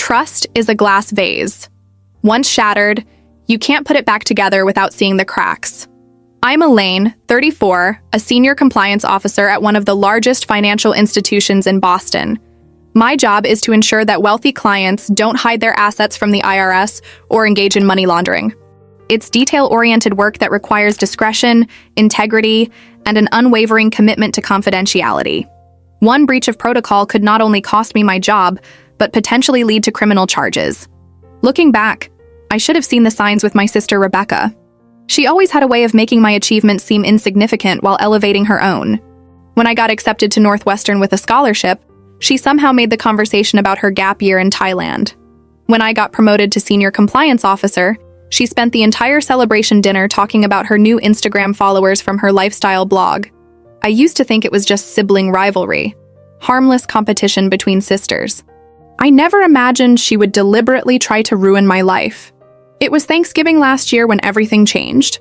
Trust is a glass vase. Once shattered, you can't put it back together without seeing the cracks. I'm Elaine, 34, a senior compliance officer at one of the largest financial institutions in Boston. My job is to ensure that wealthy clients don't hide their assets from the IRS or engage in money laundering. It's detail-oriented work that requires discretion, integrity, and an unwavering commitment to confidentiality. One breach of protocol could not only cost me my job, but potentially lead to criminal charges. Looking back, I should have seen the signs with my sister Rebecca. She always had a way of making my achievements seem insignificant while elevating her own. When I got accepted to Northwestern with a scholarship, she somehow made the conversation about her gap year in Thailand. When I got promoted to senior compliance officer, she spent the entire celebration dinner talking about her new Instagram followers from her lifestyle blog. I used to think it was just sibling rivalry, harmless competition between sisters. I never imagined she would deliberately try to ruin my life. It was Thanksgiving last year when everything changed.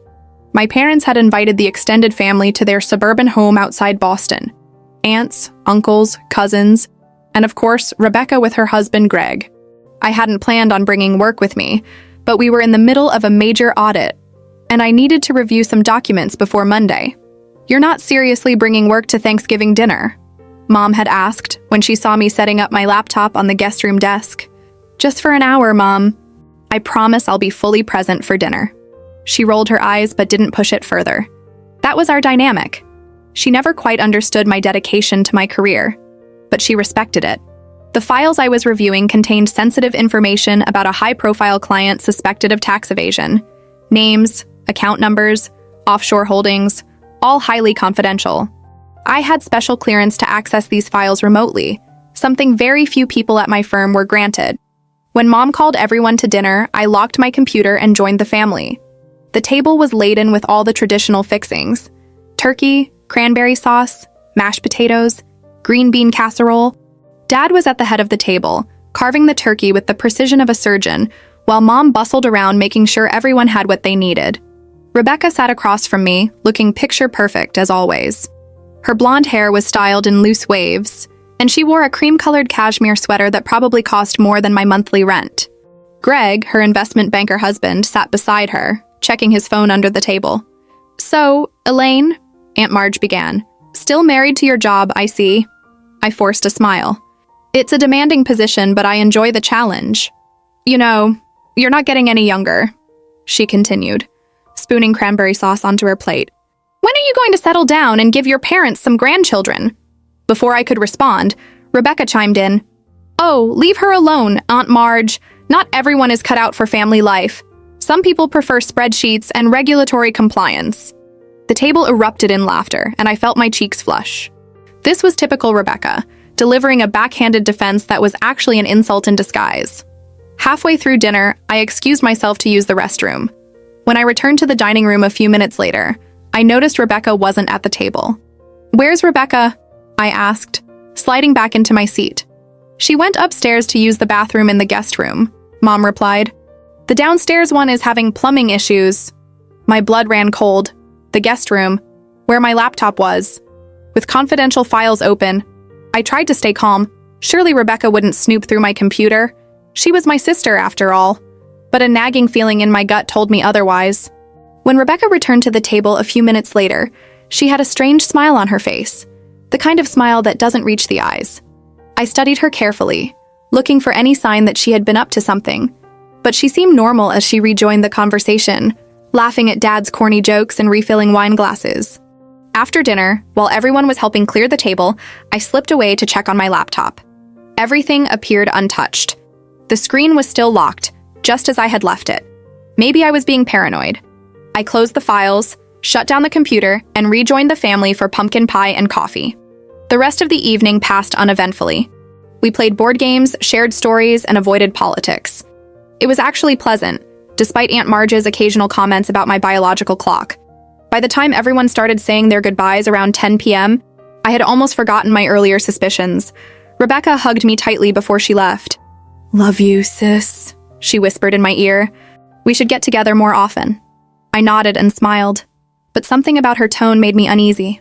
My parents had invited the extended family to their suburban home outside Boston. Aunts, uncles, cousins, and of course, Rebecca with her husband, Greg. I hadn't planned on bringing work with me, but we were in the middle of a major audit, and I needed to review some documents before Monday. "You're not seriously bringing work to Thanksgiving dinner?" Mom had asked when she saw me setting up my laptop on the guest room desk. "Just for an hour, Mom. I promise I'll be fully present for dinner." She rolled her eyes but didn't push it further. That was our dynamic. She never quite understood my dedication to my career, but she respected it. The files I was reviewing contained sensitive information about a high-profile client suspected of tax evasion. Names, account numbers, offshore holdings, all highly confidential. I had special clearance to access these files remotely, something very few people at my firm were granted. When Mom called everyone to dinner, I locked my computer and joined the family. The table was laden with all the traditional fixings: turkey, cranberry sauce, mashed potatoes, green bean casserole. Dad was at the head of the table, carving the turkey with the precision of a surgeon, while Mom bustled around making sure everyone had what they needed. Rebecca sat across from me, looking picture perfect as always. Her blonde hair was styled in loose waves, and she wore a cream-colored cashmere sweater that probably cost more than my monthly rent. Greg, her investment banker husband, sat beside her, checking his phone under the table. "So, Elaine," Aunt Marge began, "still married to your job, I see." I forced a smile. "It's a demanding position, but I enjoy the challenge." "You know, you're not getting any younger," she continued, spooning cranberry sauce onto her plate. "When are you going to settle down and give your parents some grandchildren?" Before I could respond, Rebecca chimed in. "Oh, leave her alone, Aunt Marge. Not everyone is cut out for family life. Some people prefer spreadsheets and regulatory compliance." The table erupted in laughter, and I felt my cheeks flush. This was typical Rebecca, delivering a backhanded defense that was actually an insult in disguise. Halfway through dinner, I excused myself to use the restroom. When I returned to the dining room a few minutes later, I noticed Rebecca wasn't at the table. "Where's Rebecca?" I asked, sliding back into my seat. "She went upstairs to use the bathroom in the guest room," Mom replied. "The downstairs one is having plumbing issues." My blood ran cold. The guest room, where my laptop was, with confidential files open. I tried to stay calm. Surely Rebecca wouldn't snoop through my computer. She was my sister, after all. But a nagging feeling in my gut told me otherwise. When Rebecca returned to the table a few minutes later, she had a strange smile on her face, the kind of smile that doesn't reach the eyes. I studied her carefully, looking for any sign that she had been up to something. But she seemed normal as she rejoined the conversation, laughing at Dad's corny jokes and refilling wine glasses. After dinner, while everyone was helping clear the table, I slipped away to check on my laptop. Everything appeared untouched. The screen was still locked, just as I had left it. Maybe I was being paranoid. I closed the files, shut down the computer, and rejoined the family for pumpkin pie and coffee. The rest of the evening passed uneventfully. We played board games, shared stories, and avoided politics. It was actually pleasant, despite Aunt Marge's occasional comments about my biological clock. By the time everyone started saying their goodbyes around 10 p.m., I had almost forgotten my earlier suspicions. Rebecca hugged me tightly before she left. "Love you, sis," she whispered in my ear. "We should get together more often." I nodded and smiled, but something about her tone made me uneasy.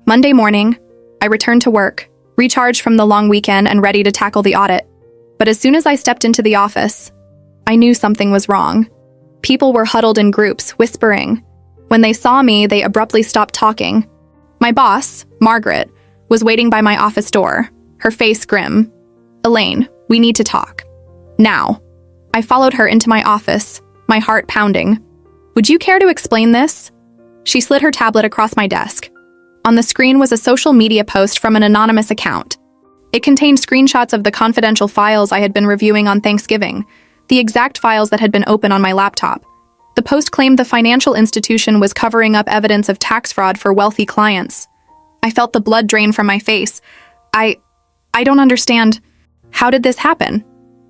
Monday morning, I returned to work, recharged from the long weekend and ready to tackle the audit. But as soon as I stepped into the office, I knew something was wrong. People were huddled in groups, whispering. When they saw me, they abruptly stopped talking. My boss, Margaret, was waiting by my office door, her face grim. "Elaine, we need to talk. Now." I followed her into my office, my heart pounding. "Would you care to explain this?" She slid her tablet across my desk. On the screen was a social media post from an anonymous account. It contained screenshots of the confidential files I had been reviewing on Thanksgiving, the exact files that had been open on my laptop. The post claimed the financial institution was covering up evidence of tax fraud for wealthy clients. I felt the blood drain from my face. I don't understand. How did this happen?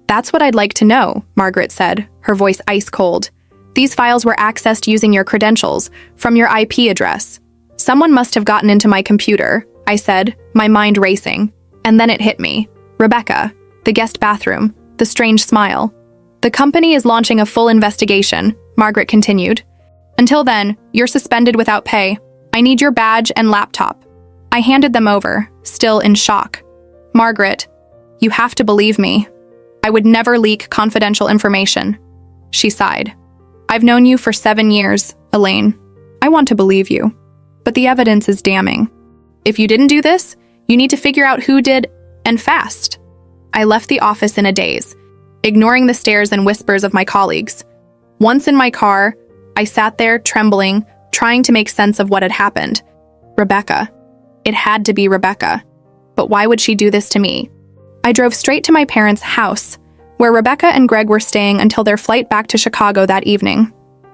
"That's what I'd like to know," Margaret said, her voice ice cold. "These files were accessed using your credentials, from your IP address. Someone must have gotten into my computer," I said, my mind racing. And then it hit me. Rebecca, the guest bathroom, the strange smile. "The company is launching a full investigation," Margaret continued. "Until then, you're suspended without pay. I need your badge and laptop." I handed them over, still in shock. "Margaret, you have to believe me. I would never leak confidential information." She sighed. "I've known you for 7 years, Elaine. I want to believe you. But the evidence is damning. If you didn't do this, you need to figure out who did, and fast." I left the office in a daze, ignoring the stares and whispers of my colleagues. Once in my car, I sat there, trembling, trying to make sense of what had happened. Rebecca. It had to be Rebecca. But why would she do this to me? I drove straight to my parents' house, where Rebecca and Greg were staying until their flight back to Chicago that evening.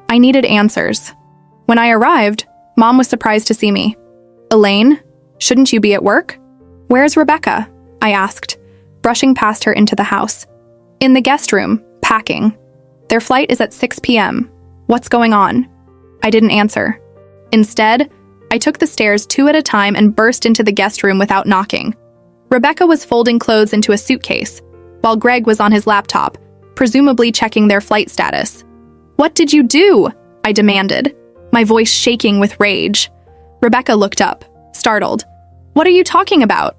I needed answers. When I arrived, Mom was surprised to see me. "Elaine, shouldn't you be at work?" "Where's Rebecca?" I asked, brushing past her into the house. "In the guest room, packing. Their flight is at 6 p.m. What's going on?" I didn't answer. Instead, I took the stairs 2 at a time and burst into the guest room without knocking. Rebecca was folding clothes into a suitcase, while Greg was on his laptop, presumably checking their flight status. "What did you do?" I demanded, my voice shaking with rage. Rebecca looked up, startled. "What are you talking about?"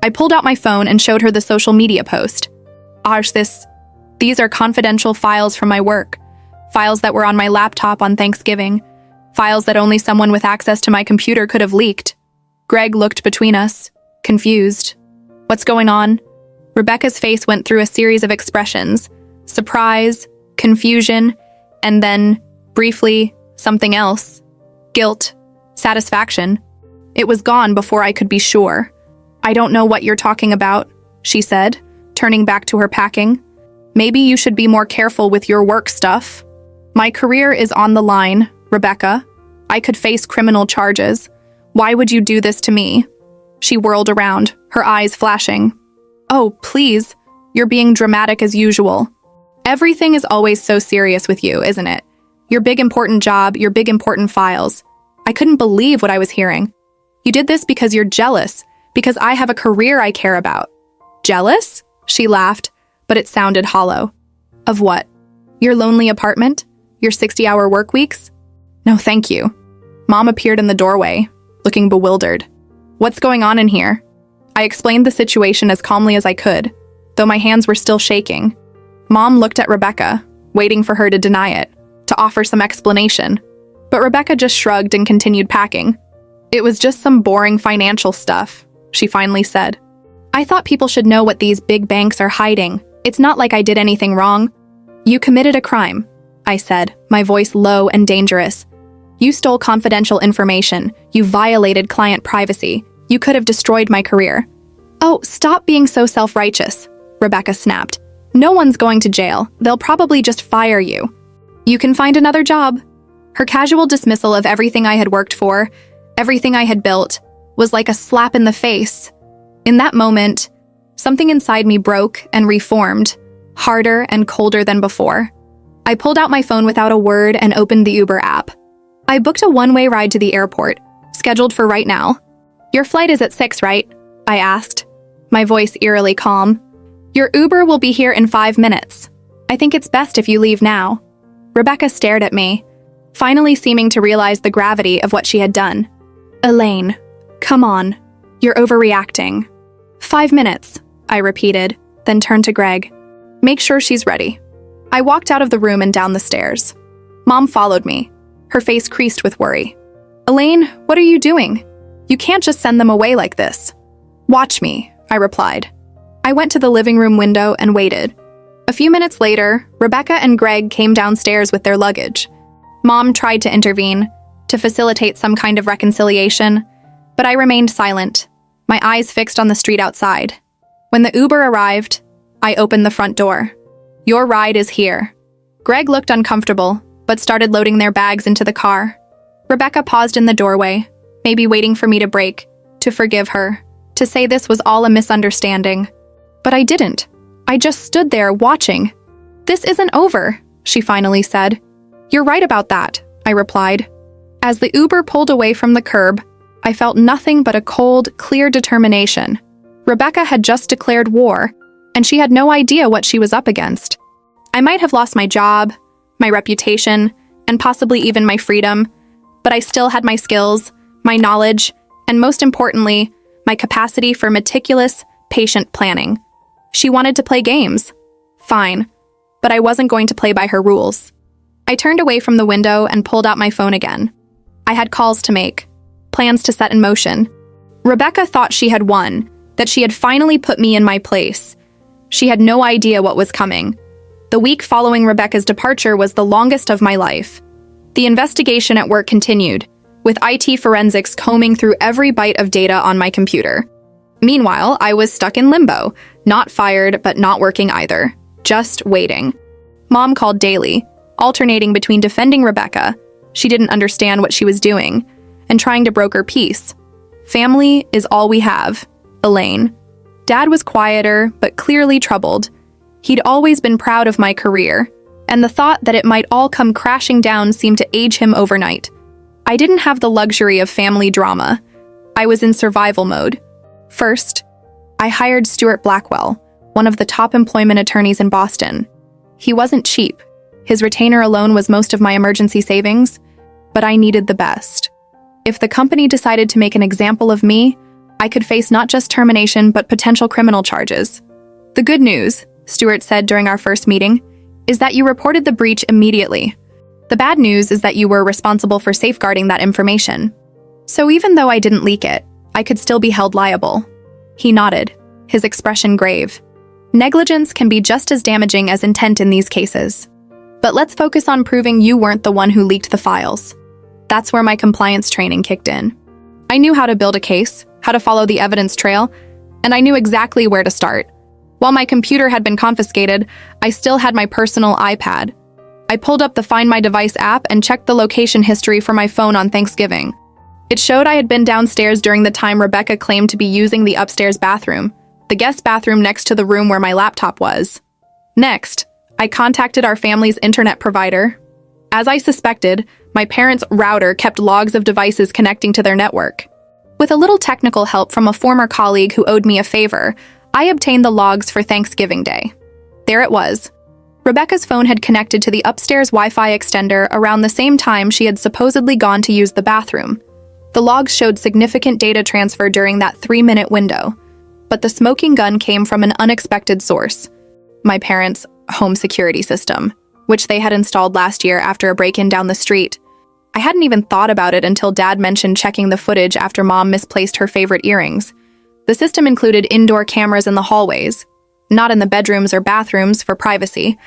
I pulled out my phone and showed her the social media post. These are confidential files from my work. Files that were on my laptop on Thanksgiving. Files that only someone with access to my computer could have leaked. Greg looked between us, confused. "What's going on?" Rebecca's face went through a series of expressions. Surprise, confusion, and then, briefly, something else. Guilt, satisfaction. It was gone before I could be sure. "I don't know what you're talking about," she said, turning back to her packing. "Maybe you should be more careful with your work stuff." "My career is on the line, Rebecca. I could face criminal charges. Why would you do this to me?" She whirled around, her eyes flashing. "Oh, please, you're being dramatic as usual. Everything is always so serious with you, isn't it? Your big important job, your big important files." I couldn't believe what I was hearing. "You did this because you're jealous, because I have a career I care about." "Jealous?" She laughed, but it sounded hollow. "Of what? Your lonely apartment? Your 60-hour work weeks?" "No, thank you." Mom appeared in the doorway, looking bewildered. "What's going on in here?" I explained the situation as calmly as I could, though my hands were still shaking. Mom looked at Rebecca, waiting for her to deny it, to offer some explanation. But Rebecca just shrugged and continued packing. "It was just some boring financial stuff," she finally said. "I thought people should know what these big banks are hiding. It's not like I did anything wrong." "You committed a crime," I said, my voice low and dangerous. "You stole confidential information. You violated client privacy. You could have destroyed my career." "Oh, stop being so self-righteous," Rebecca snapped. "No one's going to jail. They'll probably just fire you. You can find another job." Her casual dismissal of everything I had worked for, everything I had built, was like a slap in the face. In that moment, something inside me broke and reformed, harder and colder than before. I pulled out my phone without a word and opened the Uber app. I booked a one-way ride to the airport, scheduled for right now. "Your flight is at 6, right?" I asked, my voice eerily calm. "Your Uber will be here in 5 minutes. I think it's best if you leave now." Rebecca stared at me, finally seeming to realize the gravity of what she had done. "Elaine, come on. You're overreacting." 5 minutes, I repeated, then turned to Greg. Make sure she's ready. I walked out of the room and down the stairs. Mom followed me, her face creased with worry. Elaine, what are you doing? You can't just send them away like this. Watch me, I replied. I went to the living room window and waited. A few minutes later, Rebecca and Greg came downstairs with their luggage. Mom tried to intervene, to facilitate some kind of reconciliation, but I remained silent, my eyes fixed on the street outside. When the Uber arrived, I opened the front door. Your ride is here. Greg looked uncomfortable, but started loading their bags into the car. Rebecca paused in the doorway, maybe waiting for me to break, to forgive her, to say this was all a misunderstanding. But I didn't. I just stood there watching. This isn't over, she finally said. You're right about that, I replied. As the Uber pulled away from the curb, I felt nothing but a cold, clear determination. Rebecca had just declared war, and she had no idea what she was up against. I might have lost my job, my reputation, and possibly even my freedom, but I still had my skills, my knowledge, and most importantly, my capacity for meticulous, patient planning. She wanted to play games. Fine, but I wasn't going to play by her rules. I turned away from the window and pulled out my phone again. I had calls to make, plans to set in motion. Rebecca thought she had won, that she had finally put me in my place. She had no idea what was coming. The week following Rebecca's departure was the longest of my life. The investigation at work continued, with IT forensics combing through every byte of data on my computer. Meanwhile, I was stuck in limbo, not fired but not working either, just waiting. Mom called daily, alternating between defending Rebecca, she didn't understand what she was doing, and trying to broker peace. Family is all we have, Elaine. Dad was quieter, but clearly troubled. He'd always been proud of my career, and the thought that it might all come crashing down seemed to age him overnight. I didn't have the luxury of family drama. I was in survival mode. First, I hired Stuart Blackwell, one of the top employment attorneys in Boston. He wasn't cheap. His retainer alone was most of my emergency savings, but I needed the best. If the company decided to make an example of me, I could face not just termination but potential criminal charges. The good news, Stuart said during our first meeting, is that you reported the breach immediately. The bad news is that you were responsible for safeguarding that information. So even though I didn't leak it, I could still be held liable. He nodded, his expression grave. Negligence can be just as damaging as intent in these cases. But let's focus on proving you weren't the one who leaked the files. That's where my compliance training kicked in. I knew how to build a case, how to follow the evidence trail, and I knew exactly where to start. While my computer had been confiscated, I still had my personal iPad. I pulled up the Find My Device app and checked the location history for my phone on Thanksgiving. It showed I had been downstairs during the time Rebecca claimed to be using the upstairs bathroom, the guest bathroom next to the room where my laptop was. Next, I contacted our family's internet provider. As I suspected, my parents' router kept logs of devices connecting to their network. With a little technical help from a former colleague who owed me a favor, I obtained the logs for Thanksgiving Day. There it was. Rebecca's phone had connected to the upstairs Wi-Fi extender around the same time she had supposedly gone to use the bathroom. The logs showed significant data transfer during that 3-minute window, but the smoking gun came from an unexpected source: my parents' home security system, which they had installed last year after a break-in down the street. I hadn't even thought about it until Dad mentioned checking the footage after Mom misplaced her favorite earrings. The system included indoor cameras in the hallways, not in the bedrooms or bathrooms for privacy,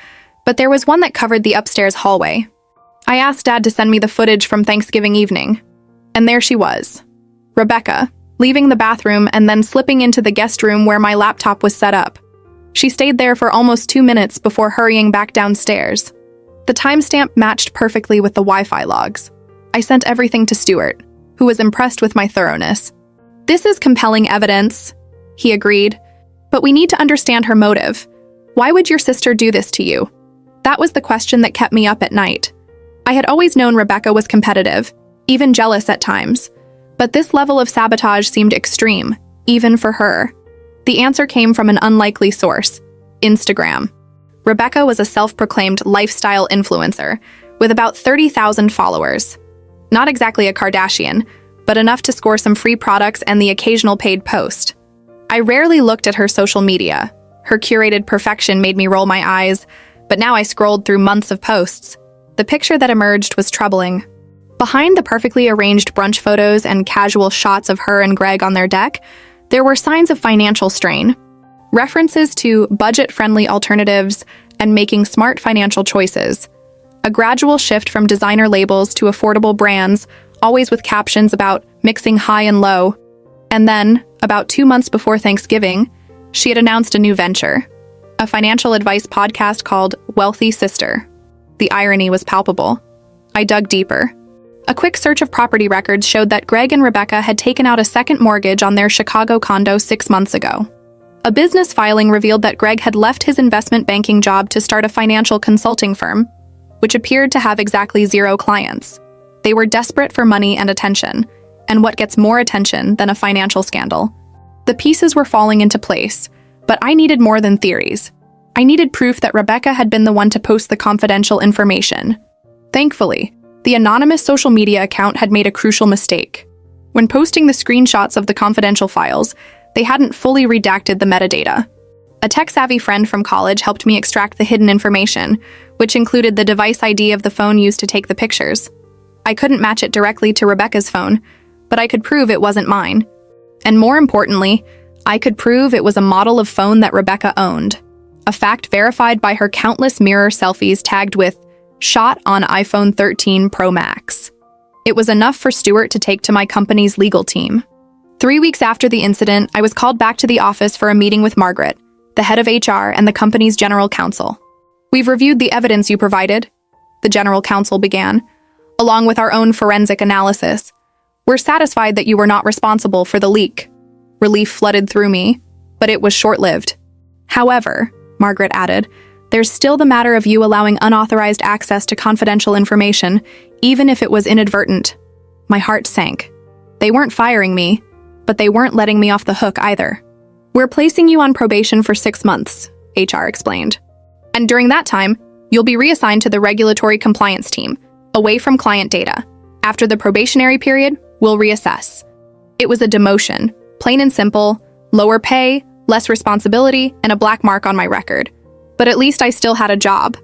but there was one that covered the upstairs hallway. I asked Dad to send me the footage from Thanksgiving evening, and there she was, Rebecca, leaving the bathroom and then slipping into the guest room where my laptop was set up. She stayed there for almost 2 minutes before hurrying back downstairs. The timestamp matched perfectly with the Wi-Fi logs. I sent everything to Stuart, who was impressed with my thoroughness. "This is compelling evidence," he agreed, "but we need to understand her motive. Why would your sister do this to you?" That was the question that kept me up at night. I had always known Rebecca was competitive, even jealous at times, but this level of sabotage seemed extreme, even for her. The answer came from an unlikely source: Instagram. Rebecca was a self-proclaimed lifestyle influencer with about 30,000 followers. Not exactly a Kardashian, but enough to score some free products and the occasional paid post. I rarely looked at her social media, Her curated perfection made me roll my eyes, but now I scrolled through months of posts. The picture that emerged was troubling. Behind the perfectly arranged brunch photos and casual shots of her and Greg on their deck, there were signs of financial strain. References to budget-friendly alternatives and making smart financial choices. A gradual shift from designer labels to affordable brands, always with captions about mixing high and low. And then, about 2 months before Thanksgiving, she had announced a new venture, a financial advice podcast called Wealthy Sister. The irony was palpable. I dug deeper. A quick search of property records showed that Greg and Rebecca had taken out a second mortgage on their Chicago condo 6 months ago. A business filing revealed that Greg had left his investment banking job to start a financial consulting firm, which appeared to have exactly 0 clients. They were desperate for money and attention, and what gets more attention than a financial scandal? The pieces were falling into place, but I needed more than theories. I needed proof that Rebecca had been the one to post the confidential information. Thankfully, the anonymous social media account had made a crucial mistake. When posting the screenshots of the confidential files, they hadn't fully redacted the metadata. A tech-savvy friend from college helped me extract the hidden information, which included the device ID of the phone used to take the pictures. I couldn't match it directly to Rebecca's phone, but I could prove it wasn't mine. And more importantly, I could prove it was a model of phone that Rebecca owned, a fact verified by her countless mirror selfies tagged with "shot on iPhone 13 Pro Max." It was enough for Stuart to take to my company's legal team. 3 weeks after the incident, I was called back to the office for a meeting with Margaret, the head of HR and the company's general counsel. "We've reviewed the evidence you provided," the general counsel began, "along with our own forensic analysis. We're satisfied that you were not responsible for the leak." Relief flooded through me, but it was short-lived. "However," Margaret added, "there's still the matter of you allowing unauthorized access to confidential information, even if it was inadvertent." My heart sank. They weren't firing me, but they weren't letting me off the hook either. "We're placing you on probation for 6 months," HR explained. "And during that time, you'll be reassigned to the regulatory compliance team, away from client data. After the probationary period, we'll reassess." It was a demotion, plain and simple, lower pay, less responsibility, and a black mark on my record. But at least I still had a job.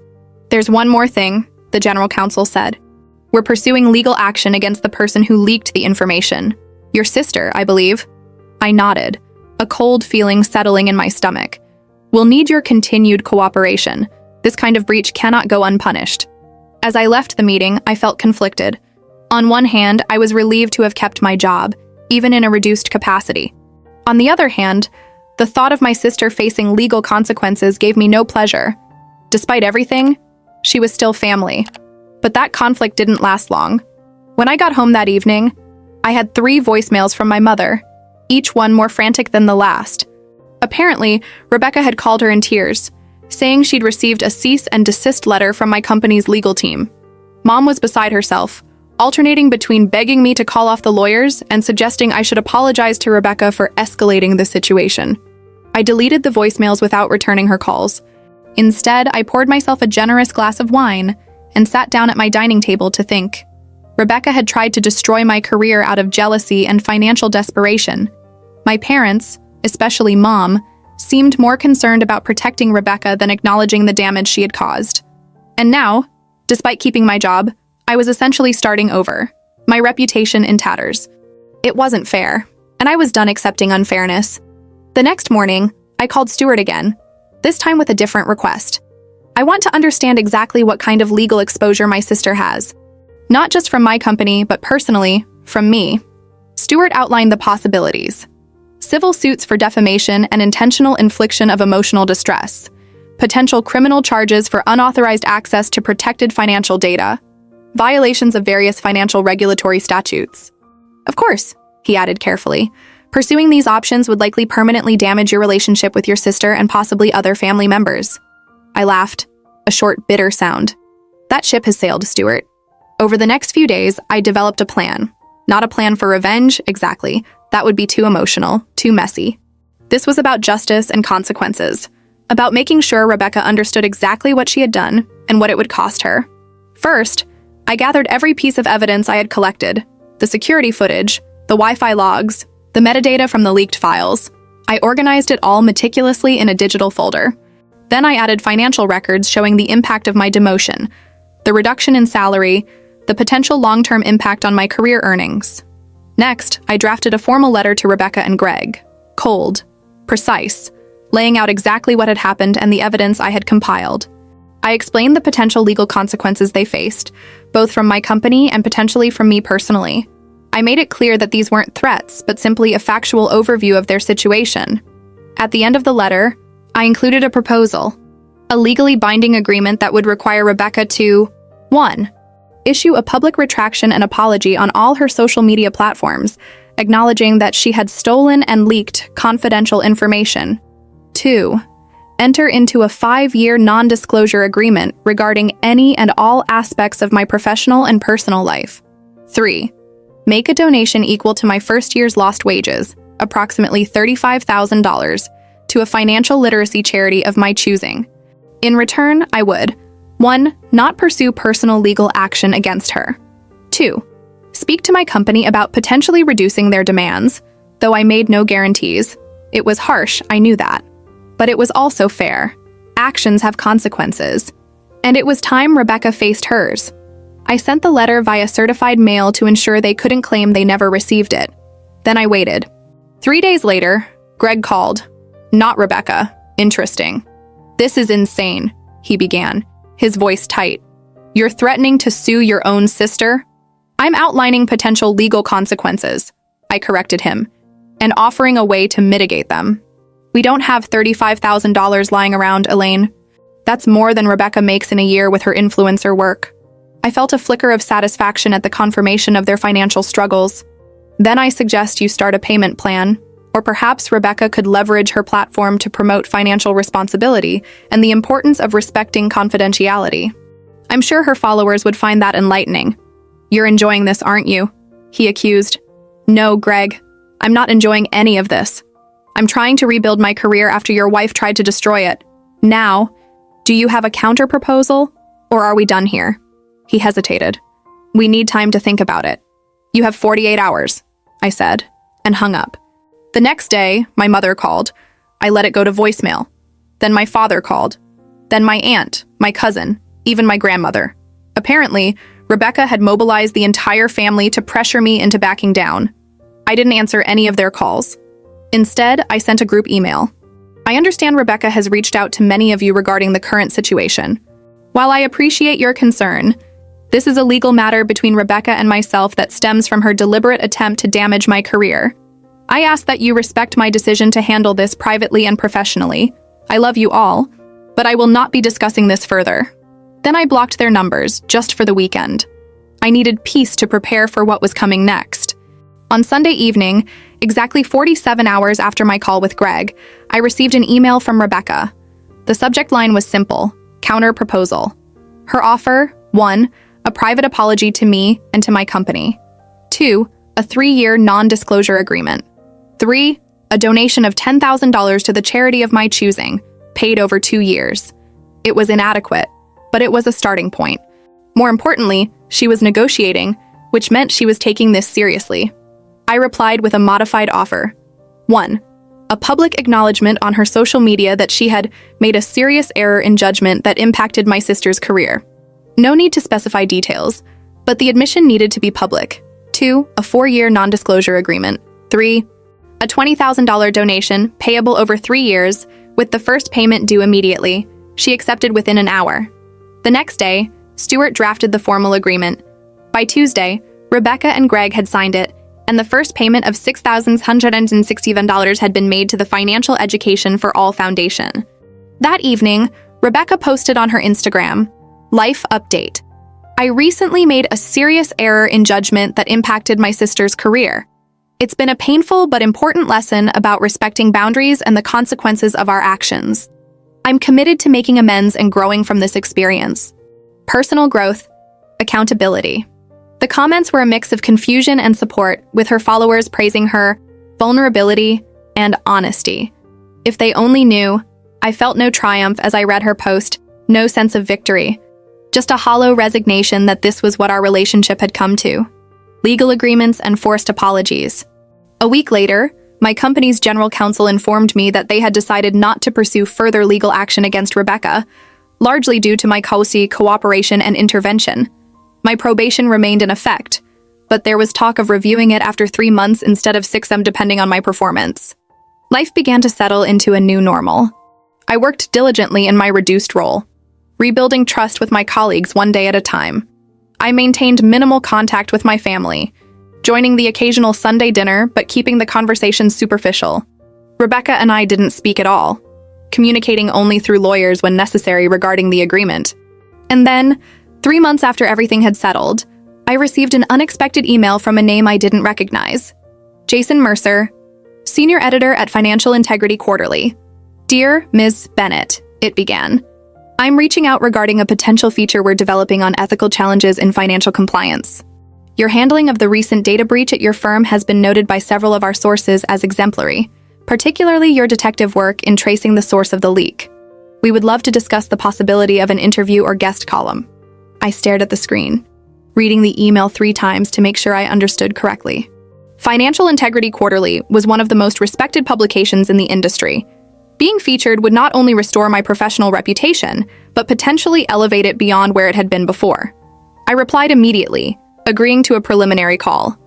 "There's one more thing," the general counsel said. "We're pursuing legal action against the person who leaked the information. Your sister, I believe." I nodded, a cold feeling settling in my stomach. "We'll need your continued cooperation. This kind of breach cannot go unpunished." As I left the meeting, I felt conflicted. On one hand, I was relieved to have kept my job, even in a reduced capacity. On the other hand, the thought of my sister facing legal consequences gave me no pleasure. Despite everything, she was still family. But that conflict didn't last long. When I got home that evening, I had 3 voicemails from my mother, each one more frantic than the last. Apparently, Rebecca had called her in tears, saying she'd received a cease and desist letter from my company's legal team. Mom was beside herself, alternating between begging me to call off the lawyers and suggesting I should apologize to Rebecca for escalating the situation. I deleted the voicemails without returning her calls. Instead, I poured myself a generous glass of wine and sat down at my dining table to think. Rebecca had tried to destroy my career out of jealousy and financial desperation. My parents, especially Mom, seemed more concerned about protecting Rebecca than acknowledging the damage she had caused. And now, despite keeping my job, I was essentially starting over, my reputation in tatters. It wasn't fair, and I was done accepting unfairness. The next morning, I called Stuart again, this time with a different request. I want to understand exactly what kind of legal exposure my sister has. Not just from my company, but personally, from me. Stuart outlined the possibilities. Civil suits for defamation and intentional infliction of emotional distress. Potential criminal charges for unauthorized access to protected financial data. Violations of various financial regulatory statutes. Of course, he added carefully, pursuing these options would likely permanently damage your relationship with your sister and possibly other family members. I laughed, a short, bitter sound. That ship has sailed, Stuart. Over the next few days, I developed a plan. Not a plan for revenge, exactly. That would be too emotional, too messy. This was about justice and consequences, about making sure Rebecca understood exactly what she had done and what it would cost her. First, I gathered every piece of evidence I had collected, the security footage, the Wi-Fi logs, the metadata from the leaked files. I organized it all meticulously in a digital folder. Then I added financial records showing the impact of my demotion, the reduction in salary, the potential long-term impact on my career earnings. Next, I drafted a formal letter to Rebecca and Greg, cold, precise, laying out exactly what had happened and the evidence I had compiled. I explained the potential legal consequences they faced, both from my company and potentially from me personally. I made it clear that these weren't threats, but simply a factual overview of their situation. At the end of the letter, I included a proposal, a legally binding agreement that would require Rebecca to 1. Issue a public retraction and apology on all her social media platforms, acknowledging that she had stolen and leaked confidential information. 2. Enter into a 5-year non-disclosure agreement regarding any and all aspects of my professional and personal life. 3. Make a donation equal to my first year's lost wages, approximately $35,000, to a financial literacy charity of my choosing. In return, I would 1. Not pursue personal legal action against her. 2. Speak to my company about potentially reducing their demands, though I made no guarantees. It was harsh, I knew that. But it was also fair. Actions have consequences. And it was time Rebecca faced hers. I sent the letter via certified mail to ensure they couldn't claim they never received it. Then I waited. 3 days later, Greg called. Not Rebecca. Interesting. This is insane, he began, his voice tight. You're threatening to sue your own sister? I'm outlining potential legal consequences, I corrected him, and offering a way to mitigate them. We don't have $35,000 lying around, Elaine. That's more than Rebecca makes in a year with her influencer work. I felt a flicker of satisfaction at the confirmation of their financial struggles. Then I suggest you start a payment plan, or perhaps Rebecca could leverage her platform to promote financial responsibility and the importance of respecting confidentiality. I'm sure her followers would find that enlightening. You're enjoying this, aren't you? He accused. No, Greg. I'm not enjoying any of this. I'm trying to rebuild my career after your wife tried to destroy it. Now, do you have a counter-proposal, or are we done here? He hesitated. We need time to think about it. You have 48 hours, I said, and hung up. The next day, my mother called. I let it go to voicemail. Then my father called. Then my aunt, my cousin, even my grandmother. Apparently, Rebecca had mobilized the entire family to pressure me into backing down. I didn't answer any of their calls. Instead, I sent a group email. I understand Rebecca has reached out to many of you regarding the current situation. While I appreciate your concern, this is a legal matter between Rebecca and myself that stems from her deliberate attempt to damage my career. I ask that you respect my decision to handle this privately and professionally. I love you all, but I will not be discussing this further. Then I blocked their numbers, just for the weekend. I needed peace to prepare for what was coming next. On Sunday evening, exactly 47 hours after my call with Greg, I received an email from Rebecca. The subject line was simple, counter-proposal. Her offer, 1, a private apology to me and to my company. 2, a 3-year non-disclosure agreement. 3, a donation of $10,000 to the charity of my choosing, paid over 2 years. It was inadequate, but it was a starting point. More importantly, she was negotiating, which meant she was taking this seriously. I replied with a modified offer. 1, a public acknowledgement on her social media that she had made a serious error in judgment that impacted my sister's career. No need to specify details, but the admission needed to be public. 2, a 4-year non-disclosure agreement. 3, a $20,000 donation payable over 3 years, with the first payment due immediately. She accepted within an hour. The next day, Stuart drafted the formal agreement. By Tuesday, Rebecca and Greg had signed it, and the first payment of $6,167 had been made to the Financial Education for All Foundation. That evening, Rebecca posted on her Instagram, Life Update. I recently made a serious error in judgment that impacted my sister's career. It's been a painful but important lesson about respecting boundaries and the consequences of our actions. I'm committed to making amends and growing from this experience. Personal growth, accountability. The comments were a mix of confusion and support, with her followers praising her vulnerability and honesty. If they only knew, I felt no triumph as I read her post, no sense of victory, just a hollow resignation that this was what our relationship had come to. Legal agreements and forced apologies. A week later, My company's general counsel informed me that they had decided not to pursue further legal action against Rebecca, largely due to my cooperation and intervention. My probation remained in effect, but there was talk of reviewing it after 3 months instead of 6 depending on my performance. Life began to settle into a new normal. I worked diligently in my reduced role, rebuilding trust with my colleagues one day at a time. I maintained minimal contact with my family, joining the occasional Sunday dinner but keeping the conversation superficial. Rebecca and I didn't speak at all, communicating only through lawyers when necessary regarding the agreement. And then, 3 months after everything had settled, I received an unexpected email from a name I didn't recognize. Jason Mercer, Senior Editor at Financial Integrity Quarterly. Dear Ms. Bennett, it began. I'm reaching out regarding a potential feature we're developing on ethical challenges in financial compliance. Your handling of the recent data breach at your firm has been noted by several of our sources as exemplary, particularly your detective work in tracing the source of the leak. We would love to discuss the possibility of an interview or guest column. I stared at the screen, reading the email 3 times to make sure I understood correctly. Financial Integrity Quarterly was one of the most respected publications in the industry. Being featured would not only restore my professional reputation, but potentially elevate it beyond where it had been before. I replied immediately, agreeing to a preliminary call.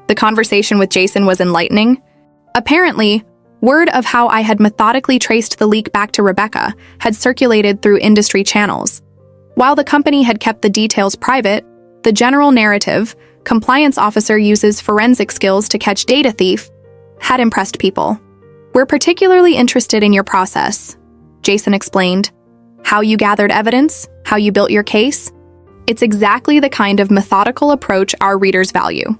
The conversation with Jason was enlightening. Apparently, word of how I had methodically traced the leak back to Rebecca had circulated through industry channels. While the company had kept the details private, the general narrative, compliance officer uses forensic skills to catch data thief, had impressed people. We're particularly interested in your process, Jason explained. How you gathered evidence, how you built your case. It's exactly the kind of methodical approach our readers value.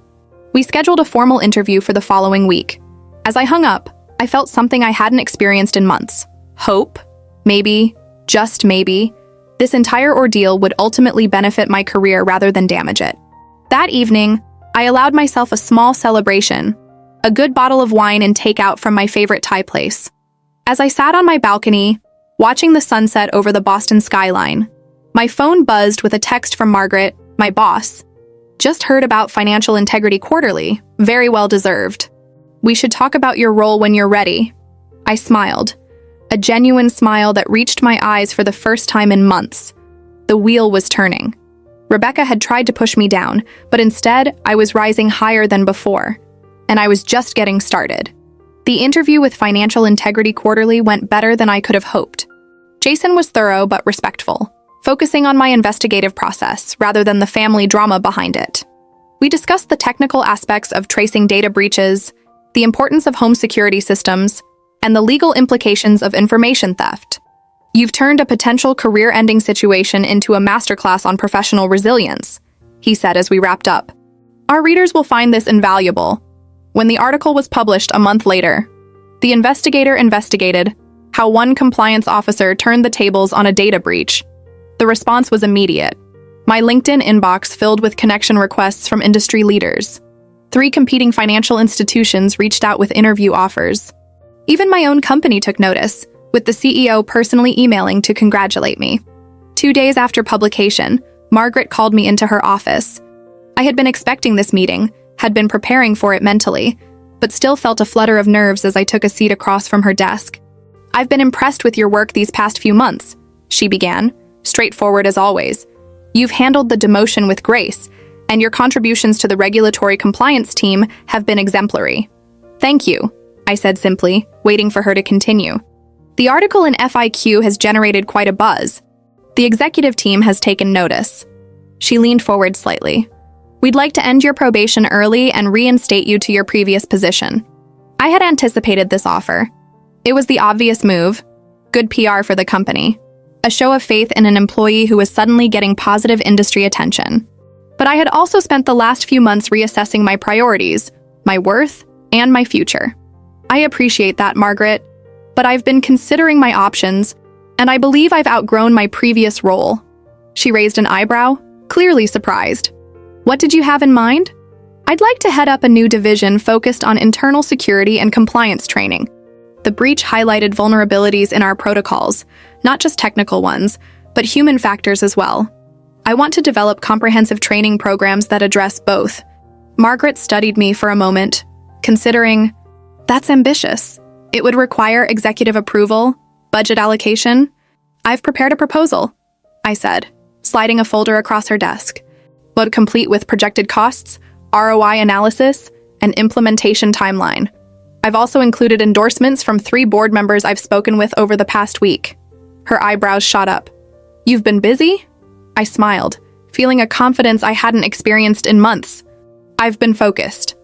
We scheduled a formal interview for the following week. As I hung up, I felt something I hadn't experienced in months. Hope, maybe, just maybe, this entire ordeal would ultimately benefit my career rather than damage it. That evening, I allowed myself a small celebration, a good bottle of wine and takeout from my favorite Thai place. As I sat on my balcony, watching the sunset over the Boston skyline, my phone buzzed with a text from Margaret, my boss. Just heard about Financial Integrity Quarterly, very well deserved. We should talk about your role when you're ready. I smiled, a genuine smile that reached my eyes for the first time in months. The wheel was turning. Rebecca had tried to push me down, but instead I was rising higher than before. And I was just getting started. The interview with Financial Integrity Quarterly went better than I could have hoped. Jason was thorough but respectful, focusing on my investigative process rather than the family drama behind it. We discussed the technical aspects of tracing data breaches, the importance of home security systems, and the legal implications of information theft. You've turned a potential career-ending situation into a masterclass on professional resilience, he said as we wrapped up. Our readers will find this invaluable. When the article was published a month later, the investigator investigated how one compliance officer turned the tables on a data breach. The response was immediate. My LinkedIn inbox filled with connection requests from industry leaders. 3 competing financial institutions reached out with interview offers. Even my own company took notice, with the CEO personally emailing to congratulate me. 2 days after publication, Margaret called me into her office. I had been expecting this meeting, had been preparing for it mentally, but still felt a flutter of nerves as I took a seat across from her desk. I've been impressed with your work these past few months, she began, straightforward as always. You've handled the demotion with grace, and your contributions to the regulatory compliance team have been exemplary. Thank you, I said simply, waiting for her to continue. The article in FIQ has generated quite a buzz. The executive team has taken notice. She leaned forward slightly. We'd like to end your probation early and reinstate you to your previous position. I had anticipated this offer. It was the obvious move. Good PR for the company. A show of faith in an employee who was suddenly getting positive industry attention. But I had also spent the last few months reassessing my priorities, my worth, and my future. I appreciate that, Margaret, but I've been considering my options, and I believe I've outgrown my previous role. She raised an eyebrow, clearly surprised. What did you have in mind? I'd like to head up a new division focused on internal security and compliance training. The breach highlighted vulnerabilities in our protocols, not just technical ones, but human factors as well. I want to develop comprehensive training programs that address both. Margaret studied me for a moment, considering, That's ambitious. It would require executive approval, budget allocation. I've prepared a proposal, I said, sliding a folder across her desk, but complete with projected costs, ROI analysis, and implementation timeline. I've also included endorsements from 3 board members I've spoken with over the past week. Her eyebrows shot up. You've been busy? I smiled, feeling a confidence I hadn't experienced in months. I've been focused.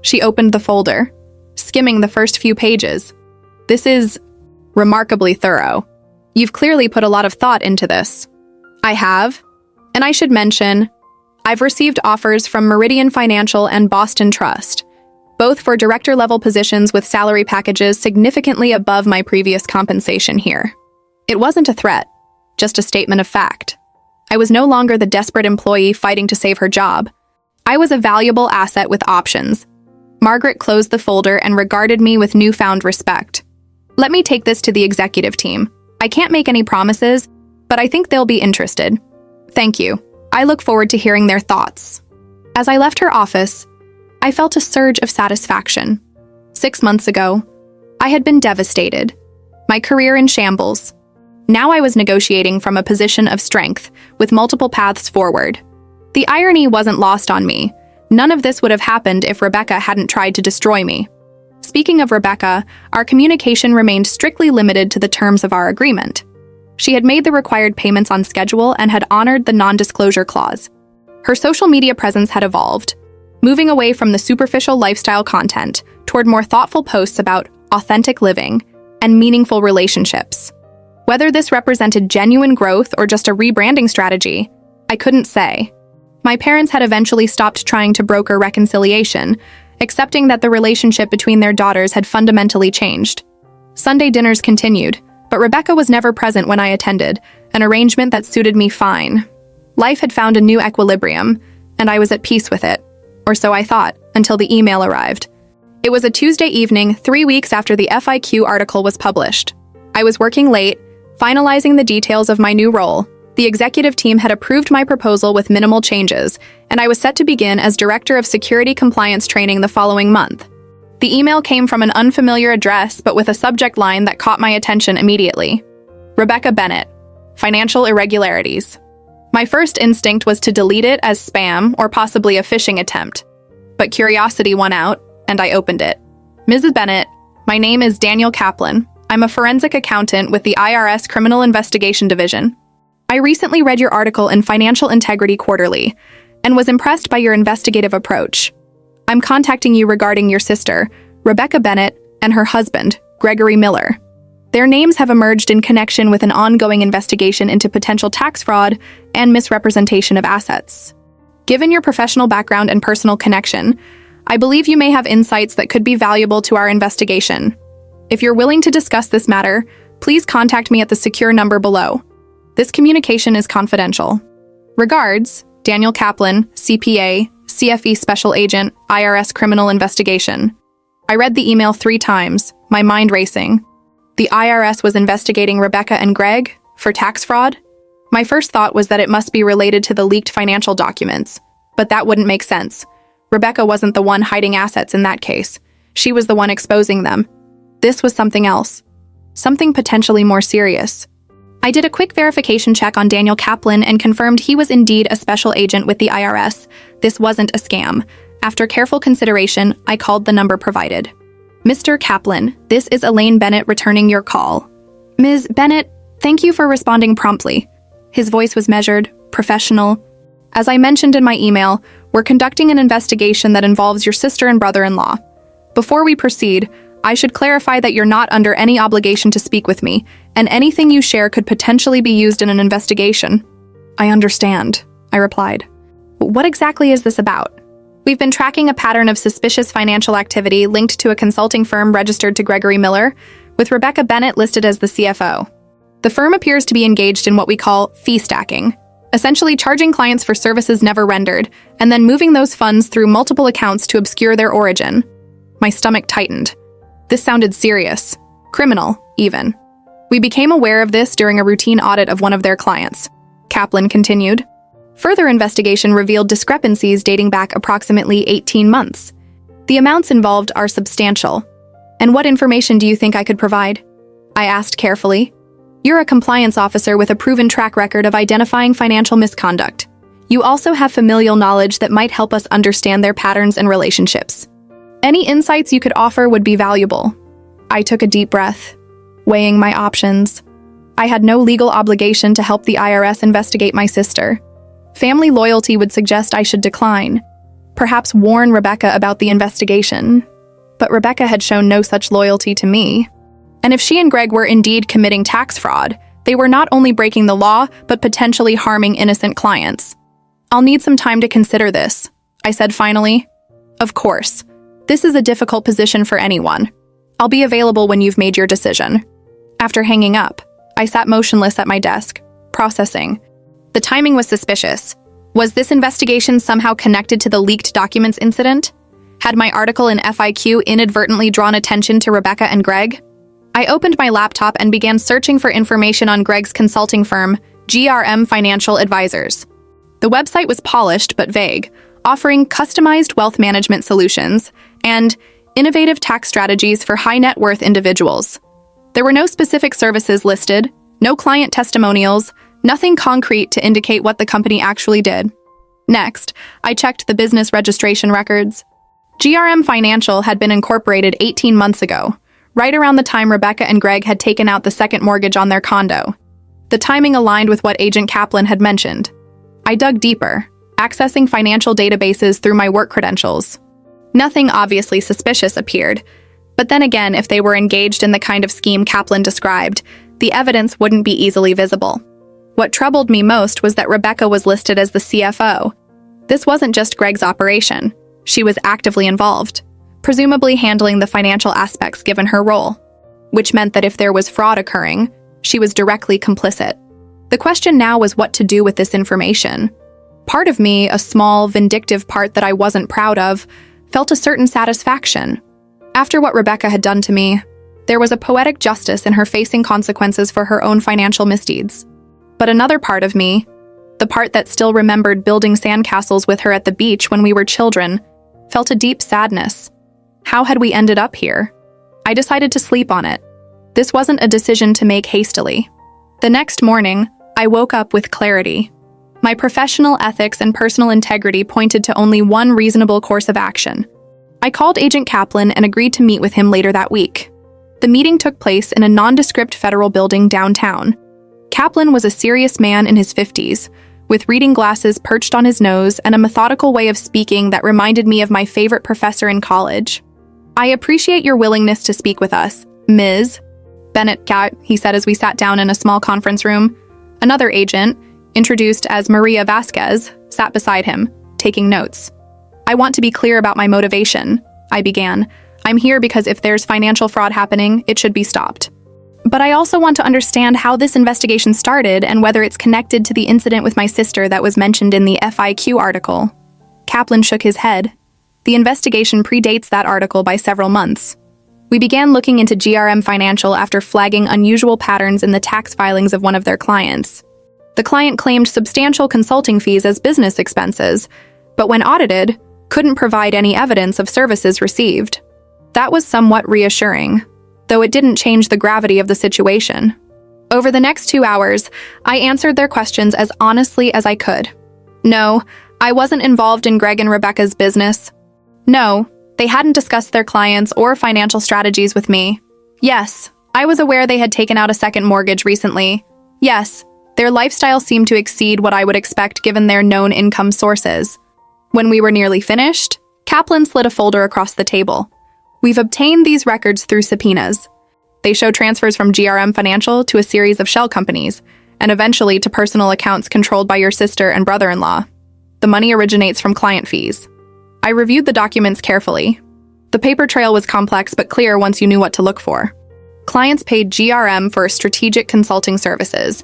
She opened the folder, skimming the first few pages. This is remarkably thorough. You've clearly put a lot of thought into this. I have, and I should mention, I've received offers from Meridian Financial and Boston Trust, both for director-level positions with salary packages significantly above my previous compensation here. It wasn't a threat, just a statement of fact. I was no longer the desperate employee fighting to save her job. I was a valuable asset with options. Margaret closed the folder and regarded me with newfound respect. Let me take this to the executive team. I can't make any promises, but I think they'll be interested. Thank you. I look forward to hearing their thoughts. As I left her office, I felt a surge of satisfaction. 6 months ago, I had been devastated. My career in shambles. Now I was negotiating from a position of strength, with multiple paths forward. The irony wasn't lost on me. None of this would have happened if Rebecca hadn't tried to destroy me. Speaking of Rebecca, our communication remained strictly limited to the terms of our agreement. She had made the required payments on schedule and had honored the non-disclosure clause. Her social media presence had evolved, moving away from the superficial lifestyle content toward more thoughtful posts about authentic living and meaningful relationships. Whether this represented genuine growth or just a rebranding strategy, I couldn't say. My parents had eventually stopped trying to broker reconciliation, accepting that the relationship between their daughters had fundamentally changed. Sunday dinners continued, but Rebecca was never present when I attended, an arrangement that suited me fine. Life had found a new equilibrium, and I was at peace with it. Or so I thought, until the email arrived. It was a Tuesday evening, 3 weeks after the FIQ article was published. I was working late, finalizing the details of my new role. The executive team had approved my proposal with minimal changes, and I was set to begin as Director of Security Compliance Training the following month. The email came from an unfamiliar address, but with a subject line that caught my attention immediately. Rebecca Bennett, Financial Irregularities. My first instinct was to delete it as spam or possibly a phishing attempt. But curiosity won out, and I opened it. Mrs. Bennett, my name is Daniel Kaplan. I'm a forensic accountant with the IRS Criminal Investigation Division. I recently read your article in Financial Integrity Quarterly and was impressed by your investigative approach. I'm contacting you regarding your sister, Rebecca Bennett, and her husband, Gregory Miller. Their names have emerged in connection with an ongoing investigation into potential tax fraud and misrepresentation of assets. Given your professional background and personal connection, I believe you may have insights that could be valuable to our investigation. If you're willing to discuss this matter, please contact me at the secure number below. This communication is confidential. Regards, Daniel Kaplan, CPA, CFE Special Agent, IRS Criminal Investigation. I read the email 3 times, my mind racing. The IRS was investigating Rebecca and Greg for tax fraud? My first thought was that it must be related to the leaked financial documents, but that wouldn't make sense. Rebecca wasn't the one hiding assets in that case. She was the one exposing them. This was something else. Something potentially more serious. I did a quick verification check on Daniel Kaplan and confirmed he was indeed a special agent with the IRS. This wasn't a scam. After careful consideration, I called the number provided. Mr. Kaplan, this is Elaine Bennett returning your call. Ms. Bennett, thank you for responding promptly. His voice was measured, professional. As I mentioned in my email, we're conducting an investigation that involves your sister and brother-in-law. Before we proceed, I should clarify that you're not under any obligation to speak with me, and anything you share could potentially be used in an investigation. I understand, I replied. What exactly is this about? We've been tracking a pattern of suspicious financial activity linked to a consulting firm registered to Gregory Miller, with Rebecca Bennett listed as the CFO. The firm appears to be engaged in what we call fee stacking, essentially charging clients for services never rendered, and then moving those funds through multiple accounts to obscure their origin. My stomach tightened. This sounded serious. Criminal, even. We became aware of this during a routine audit of one of their clients. Kaplan continued. Further investigation revealed discrepancies dating back approximately 18 months. The amounts involved are substantial. And what information do you think I could provide? I asked carefully. You're a compliance officer with a proven track record of identifying financial misconduct. You also have familial knowledge that might help us understand their patterns and relationships. Any insights you could offer would be valuable. I took a deep breath, weighing my options. I had no legal obligation to help the IRS investigate my sister. Family loyalty would suggest I should decline, perhaps warn Rebecca about the investigation. But Rebecca had shown no such loyalty to me. And if she and Greg were indeed committing tax fraud, they were not only breaking the law, but potentially harming innocent clients. I'll need some time to consider this, I said finally. Of course. This is a difficult position for anyone. I'll be available when you've made your decision. After hanging up, I sat motionless at my desk, processing. The timing was suspicious. Was this investigation somehow connected to the leaked documents incident? Had my article in FIQ inadvertently drawn attention to Rebecca and Greg? I opened my laptop and began searching for information on Greg's consulting firm, GRM Financial Advisors. The website was polished but vague, offering customized wealth management solutions and innovative tax strategies for high net worth individuals. There were no specific services listed, no client testimonials, nothing concrete to indicate what the company actually did. Next, I checked the business registration records. GRM Financial had been incorporated 18 months ago, right around the time Rebecca and Greg had taken out the second mortgage on their condo. The timing aligned with what Agent Kaplan had mentioned. I dug deeper, accessing financial databases through my work credentials. Nothing obviously suspicious appeared, but then again, if they were engaged in the kind of scheme Kaplan described, the evidence wouldn't be easily visible. What troubled me most was that Rebecca was listed as the CFO. This wasn't just Greg's operation. She was actively involved, presumably handling the financial aspects given her role, which meant that if there was fraud occurring, she was directly complicit. The question now was what to do with this information. Part of me, a small, vindictive part that I wasn't proud of, felt a certain satisfaction. After what Rebecca had done to me, there was a poetic justice in her facing consequences for her own financial misdeeds. But another part of me, the part that still remembered building sandcastles with her at the beach when we were children, felt a deep sadness. How had we ended up here? I decided to sleep on it. This wasn't a decision to make hastily. The next morning, I woke up with clarity. My professional ethics and personal integrity pointed to only one reasonable course of action. I called Agent Kaplan and agreed to meet with him later that week. The meeting took place in a nondescript federal building downtown. Kaplan was a serious man in his 50s, with reading glasses perched on his nose and a methodical way of speaking that reminded me of my favorite professor in college. I appreciate your willingness to speak with us, Ms. Bennett, he said as we sat down in a small conference room. Another agent, introduced as Maria Vasquez, sat beside him, taking notes. I want to be clear about my motivation, I began. I'm here because if there's financial fraud happening, it should be stopped. But I also want to understand how this investigation started and whether it's connected to the incident with my sister that was mentioned in the FIQ article. Kaplan shook his head. The investigation predates that article by several months. We began looking into GRM Financial after flagging unusual patterns in the tax filings of one of their clients. The client claimed substantial consulting fees as business expenses, but when audited, couldn't provide any evidence of services received. That was somewhat reassuring, though it didn't change the gravity of the situation. Over the next 2 hours, I answered their questions as honestly as I could. No, I wasn't involved in Greg and Rebecca's business. No, they hadn't discussed their clients or financial strategies with me. Yes, I was aware they had taken out a second mortgage recently. Yes, their lifestyle seemed to exceed what I would expect given their known income sources. When we were nearly finished, Kaplan slid a folder across the table. We've obtained these records through subpoenas. They show transfers from GRM Financial to a series of shell companies, and eventually to personal accounts controlled by your sister and brother-in-law. The money originates from client fees. I reviewed the documents carefully. The paper trail was complex but clear once you knew what to look for. Clients paid GRM for strategic consulting services.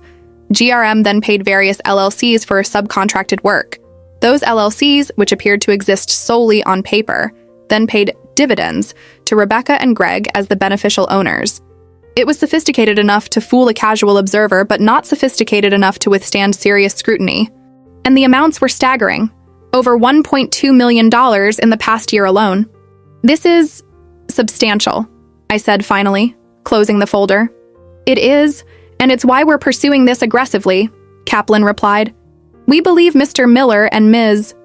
GRM then paid various LLCs for subcontracted work. Those LLCs, which appeared to exist solely on paper, then paid dividends to Rebecca and Greg as the beneficial owners. It was sophisticated enough to fool a casual observer, but not sophisticated enough to withstand serious scrutiny. And the amounts were staggering. Over $1.2 million in the past year alone. This is substantial. I said finally, closing the folder. It is, and it's why we're pursuing this aggressively, Kaplan replied. We believe Mr. Miller and Ms.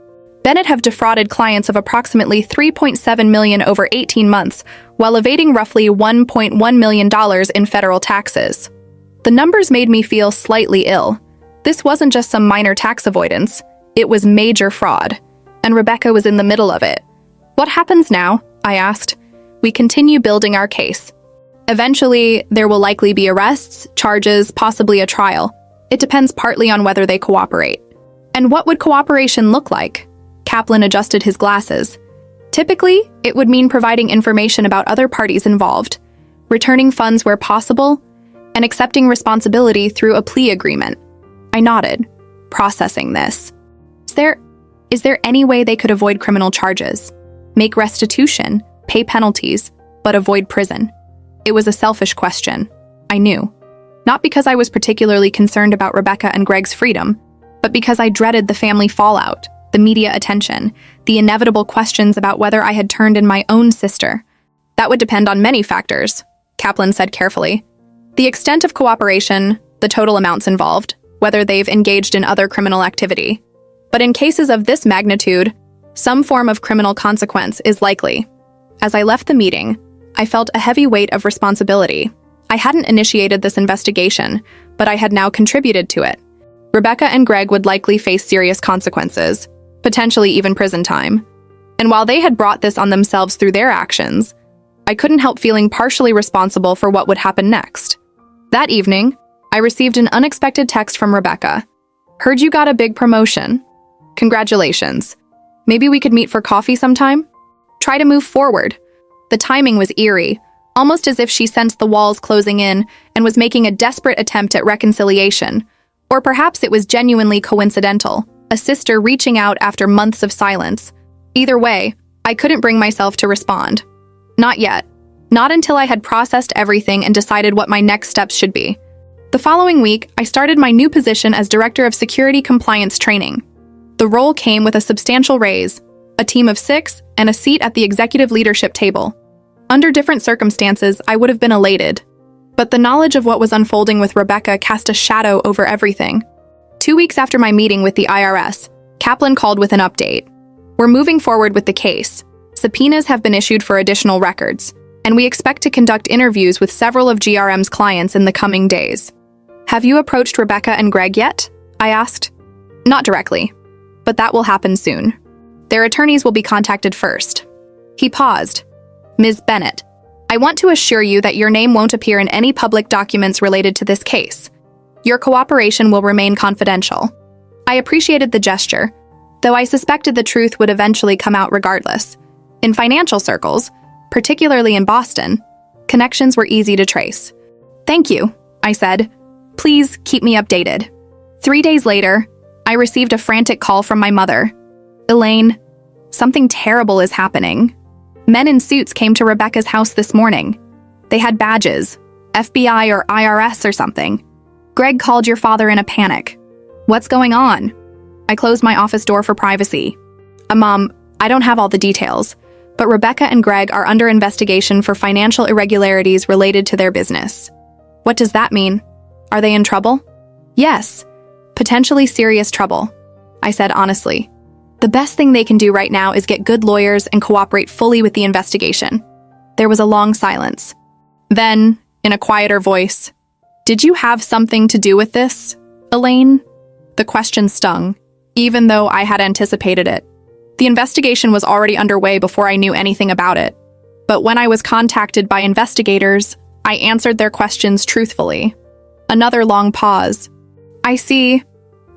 Bennett have defrauded clients of approximately $3.7 million over 18 months, while evading roughly $1.1 million in federal taxes. The numbers made me feel slightly ill. This wasn't just some minor tax avoidance. It was major fraud. And Rebecca was in the middle of it. What happens now? I asked. We continue building our case. Eventually, there will likely be arrests, charges, possibly a trial. It depends partly on whether they cooperate. And what would cooperation look like? Kaplan adjusted his glasses. Typically, it would mean providing information about other parties involved, returning funds where possible, and accepting responsibility through a plea agreement. I nodded, processing this. Is there any way they could avoid criminal charges, make restitution, pay penalties, but avoid prison? It was a selfish question, I knew. Not because I was particularly concerned about Rebecca and Greg's freedom, but because I dreaded the family fallout, the media attention, the inevitable questions about whether I had turned in my own sister. That would depend on many factors, Kaplan said carefully. The extent of cooperation, the total amounts involved, whether they've engaged in other criminal activity. But in cases of this magnitude, some form of criminal consequence is likely. As I left the meeting, I felt a heavy weight of responsibility. I hadn't initiated this investigation, but I had now contributed to it. Rebecca and Greg would likely face serious consequences, potentially even prison time. And while they had brought this on themselves through their actions, I couldn't help feeling partially responsible for what would happen next. That evening, I received an unexpected text from Rebecca. Heard you got a big promotion. Congratulations. Maybe we could meet for coffee sometime? Try to move forward. The timing was eerie, almost as if she sensed the walls closing in and was making a desperate attempt at reconciliation. Or perhaps it was genuinely coincidental, a sister reaching out after months of silence. Either way, I couldn't bring myself to respond. Not yet. Not until I had processed everything and decided what my next steps should be. The following week, I started my new position as Director of Security Compliance Training. The role came with a substantial raise, a team of 6, and a seat at the executive leadership table. Under different circumstances, I would have been elated. But the knowledge of what was unfolding with Rebecca cast a shadow over everything. 2 weeks after my meeting with the IRS, Kaplan called with an update. We're moving forward with the case. Subpoenas have been issued for additional records, and we expect to conduct interviews with several of GRM's clients in the coming days. Have you approached Rebecca and Greg yet? I asked. Not directly, but that will happen soon. Their attorneys will be contacted first. He paused. Ms. Bennett, I want to assure you that your name won't appear in any public documents related to this case. Your cooperation will remain confidential. I appreciated the gesture, though I suspected the truth would eventually come out regardless. In financial circles, particularly in Boston, connections were easy to trace. Thank you, I said. Please keep me updated. 3 days later, I received a frantic call from my mother. Elaine, something terrible is happening. Men in suits came to Rebecca's house this morning. They had badges, FBI or IRS or something. Greg called your father in a panic. What's going on? I closed my office door for privacy. Mom, I don't have all the details, but Rebecca and Greg are under investigation for financial irregularities related to their business. What does that mean? Are they in trouble? Yes, potentially serious trouble, I said honestly. The best thing they can do right now is get good lawyers and cooperate fully with the investigation. There was a long silence. Then, in a quieter voice, did you have something to do with this, Elaine? The question stung, even though I had anticipated it. The investigation was already underway before I knew anything about it. But when I was contacted by investigators, I answered their questions truthfully. Another long pause. I see.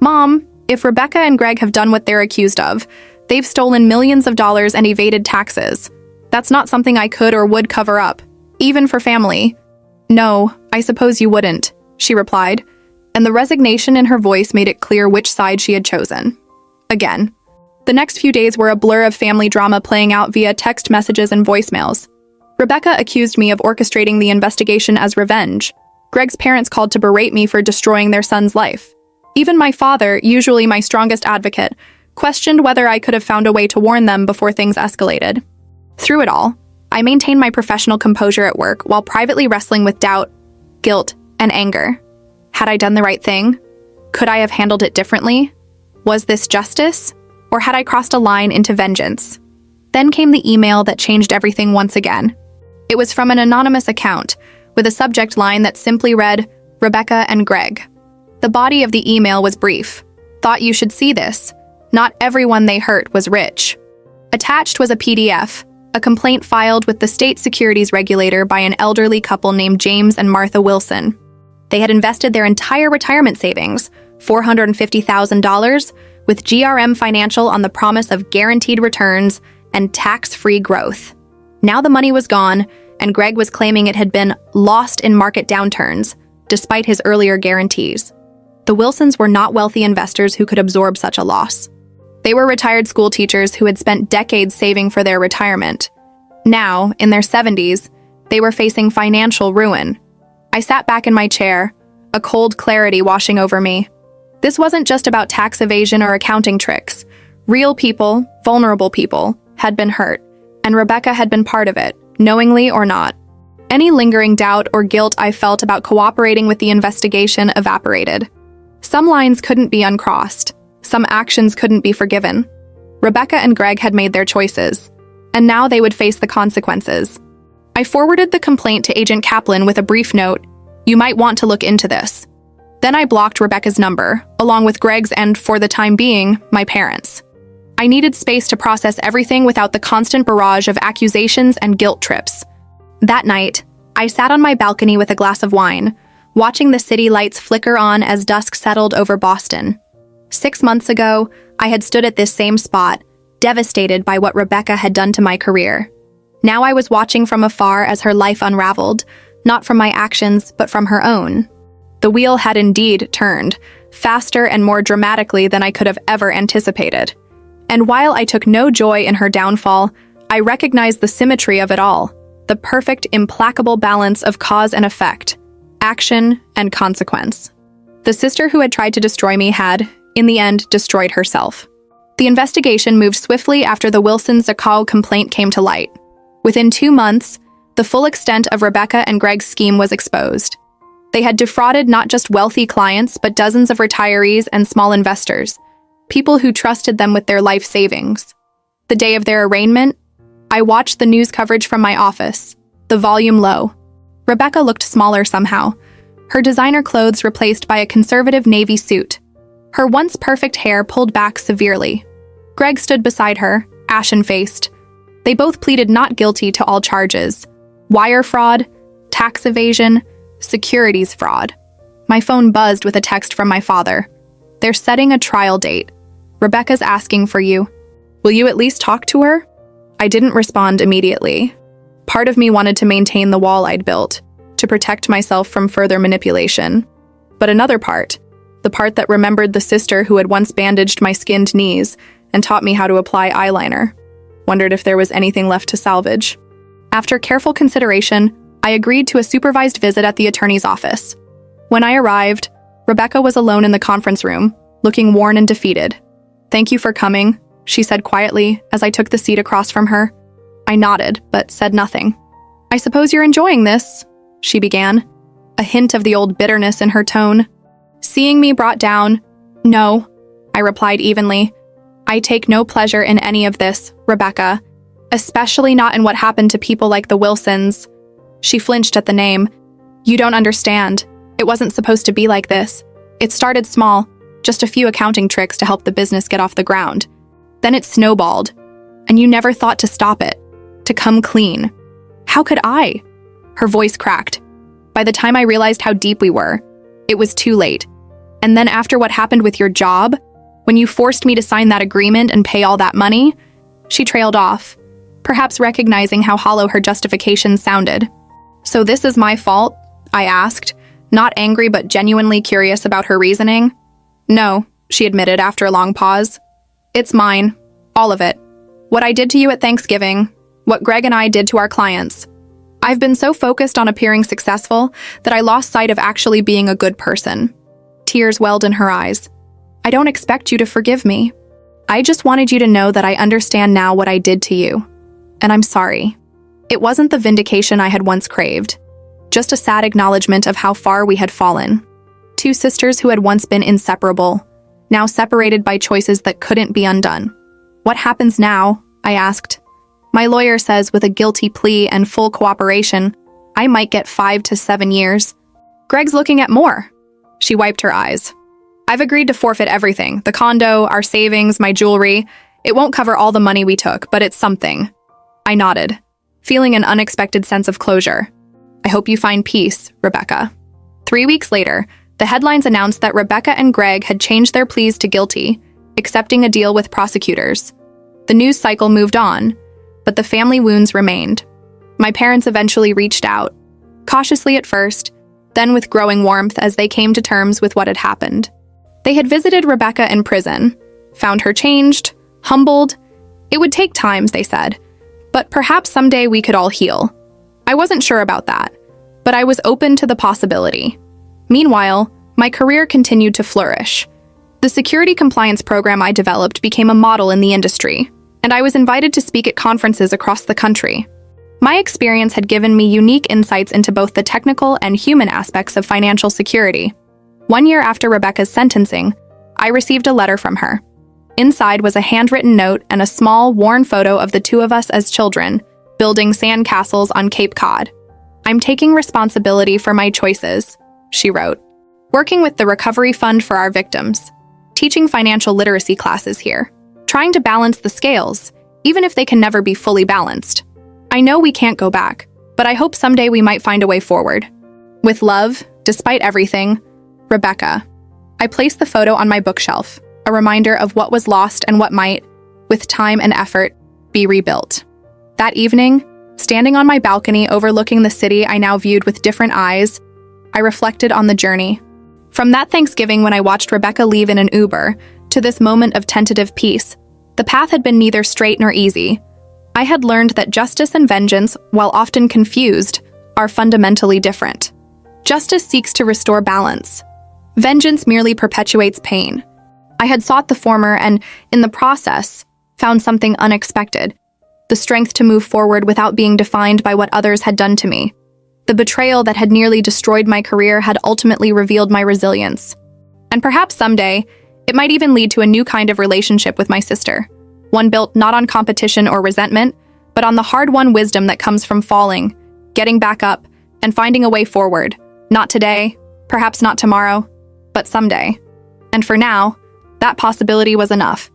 Mom, if Rebecca and Greg have done what they're accused of, they've stolen millions of dollars and evaded taxes. That's not something I could or would cover up, even for family. No, I suppose you wouldn't, she replied, and the resignation in her voice made it clear which side she had chosen. Again. The next few days were a blur of family drama playing out via text messages and voicemails. Rebecca accused me of orchestrating the investigation as revenge. Greg's parents called to berate me for destroying their son's life. Even my father, usually my strongest advocate, questioned whether I could have found a way to warn them before things escalated. Through it all, I maintained my professional composure at work while privately wrestling with doubt, guilt, and anger. Had I done the right thing? Could I have handled it differently? Was this justice? Or had I crossed a line into vengeance? Then came the email that changed everything once again. It was from an anonymous account, with a subject line that simply read, Rebecca and Greg. The body of the email was brief. Thought you should see this. Not everyone they hurt was rich. Attached was a PDF, a complaint filed with the state securities regulator by an elderly couple named James and Martha Wilson. They had invested their entire retirement savings, $450,000, with GRM Financial on the promise of guaranteed returns and tax-free growth. Now the money was gone, and Greg was claiming it had been lost in market downturns, despite his earlier guarantees. The Wilsons were not wealthy investors who could absorb such a loss. They were retired school teachers who had spent decades saving for their retirement. Now, in their 70s, they were facing financial ruin. I sat back in my chair, a cold clarity washing over me. This wasn't just about tax evasion or accounting tricks. Real people, vulnerable people, had been hurt, and Rebecca had been part of it, knowingly or not. Any lingering doubt or guilt I felt about cooperating with the investigation evaporated. Some lines couldn't be uncrossed. Some actions couldn't be forgiven. Rebecca and Greg had made their choices, and now they would face the consequences. I forwarded the complaint to Agent Kaplan with a brief note, "You might want to look into this." Then I blocked Rebecca's number, along with Greg's and, for the time being, my parents'. I needed space to process everything without the constant barrage of accusations and guilt trips. That night, I sat on my balcony with a glass of wine, watching the city lights flicker on as dusk settled over Boston. 6 months ago, I had stood at this same spot, devastated by what Rebecca had done to my career. Now I was watching from afar as her life unraveled, not from my actions, but from her own. The wheel had indeed turned, faster and more dramatically than I could have ever anticipated. And while I took no joy in her downfall, I recognized the symmetry of it all, the perfect, implacable balance of cause and effect, action and consequence. The sister who had tried to destroy me had, in the end, destroyed herself. The investigation moved swiftly after the Wilson-Zakal complaint came to light. Within 2 months, the full extent of Rebecca and Greg's scheme was exposed. They had defrauded not just wealthy clients, but dozens of retirees and small investors, people who trusted them with their life savings. The day of their arraignment, I watched the news coverage from my office, the volume low. Rebecca looked smaller somehow, her designer clothes replaced by a conservative navy suit, her once perfect hair pulled back severely. Greg stood beside her, ashen-faced. They both pleaded not guilty to all charges: wire fraud, tax evasion, securities fraud. My phone buzzed with a text from my father. "They're setting a trial date. Rebecca's asking for you. Will you at least talk to her?" I didn't respond immediately. Part of me wanted to maintain the wall I'd built, to protect myself from further manipulation. But another part, the part that remembered the sister who had once bandaged my skinned knees and taught me how to apply eyeliner, wondered if there was anything left to salvage. After careful consideration, I agreed to a supervised visit at the attorney's office. When I arrived, Rebecca was alone in the conference room, looking worn and defeated. "Thank you for coming," she said quietly as I took the seat across from her. I nodded, but said nothing. "I suppose you're enjoying this," she began, a hint of the old bitterness in her tone. Seeing me brought down, "No," I replied evenly. "I take no pleasure in any of this, Rebecca, especially not in what happened to people like the Wilsons." She flinched at the name. "You don't understand. It wasn't supposed to be like this. It started small, just a few accounting tricks to help the business get off the ground. Then it snowballed, and you never thought to stop it, to come clean. How could I?" Her voice cracked. "By the time I realized how deep we were, it was too late. And then after what happened with your job, when you forced me to sign that agreement and pay all that money," she trailed off, perhaps recognizing how hollow her justification sounded. "So this is my fault?" I asked, not angry but genuinely curious about her reasoning. "No," she admitted after a long pause. "It's mine. All of it. What I did to you at Thanksgiving, what Greg and I did to our clients. I've been so focused on appearing successful that I lost sight of actually being a good person." Tears welled in her eyes. "I don't expect you to forgive me. I just wanted you to know that I understand now what I did to you. And I'm sorry." It wasn't the vindication I had once craved, just a sad acknowledgement of how far we had fallen. Two sisters who had once been inseparable, now separated by choices that couldn't be undone. What happens now? I asked. My lawyer says with a guilty plea and full cooperation, I might get 5 to 7 years. Greg's looking at more. She wiped her eyes. I've agreed to forfeit everything, the condo, our savings, my jewelry. It won't cover all the money we took, but it's something. I nodded, feeling an unexpected sense of closure. I hope you find peace, Rebecca. 3 weeks later, the headlines announced that Rebecca and Greg had changed their pleas to guilty, accepting a deal with prosecutors. The news cycle moved on, but the family wounds remained. My parents eventually reached out, cautiously at first, then with growing warmth as they came to terms with what had happened. They had visited Rebecca in prison, found her changed, humbled. It would take time, they said, but perhaps someday we could all heal. I wasn't sure about that, but I was open to the possibility. Meanwhile, my career continued to flourish. The security compliance program I developed became a model in the industry, and I was invited to speak at conferences across the country. My experience had given me unique insights into both the technical and human aspects of financial security. 1 year after Rebecca's sentencing, I received a letter from her. Inside was a handwritten note and a small, worn photo of the two of us as children, building sand castles on Cape Cod. I'm taking responsibility for my choices, she wrote. Working with the recovery fund for our victims. Teaching financial literacy classes here. Trying to balance the scales, even if they can never be fully balanced. I know we can't go back, but I hope someday we might find a way forward. With love, despite everything, Rebecca. I placed the photo on my bookshelf, a reminder of what was lost and what might, with time and effort, be rebuilt. That evening, standing on my balcony overlooking the city I now viewed with different eyes, I reflected on the journey. From that Thanksgiving when I watched Rebecca leave in an Uber, to this moment of tentative peace, the path had been neither straight nor easy. I had learned that justice and vengeance, while often confused, are fundamentally different. Justice seeks to restore balance. Vengeance merely perpetuates pain. I had sought the former and, in the process, found something unexpected. The strength to move forward without being defined by what others had done to me. The betrayal that had nearly destroyed my career had ultimately revealed my resilience. And perhaps someday, it might even lead to a new kind of relationship with my sister. One built not on competition or resentment, but on the hard-won wisdom that comes from falling, getting back up, and finding a way forward. Not today, perhaps not tomorrow, but someday. And for now, that possibility was enough.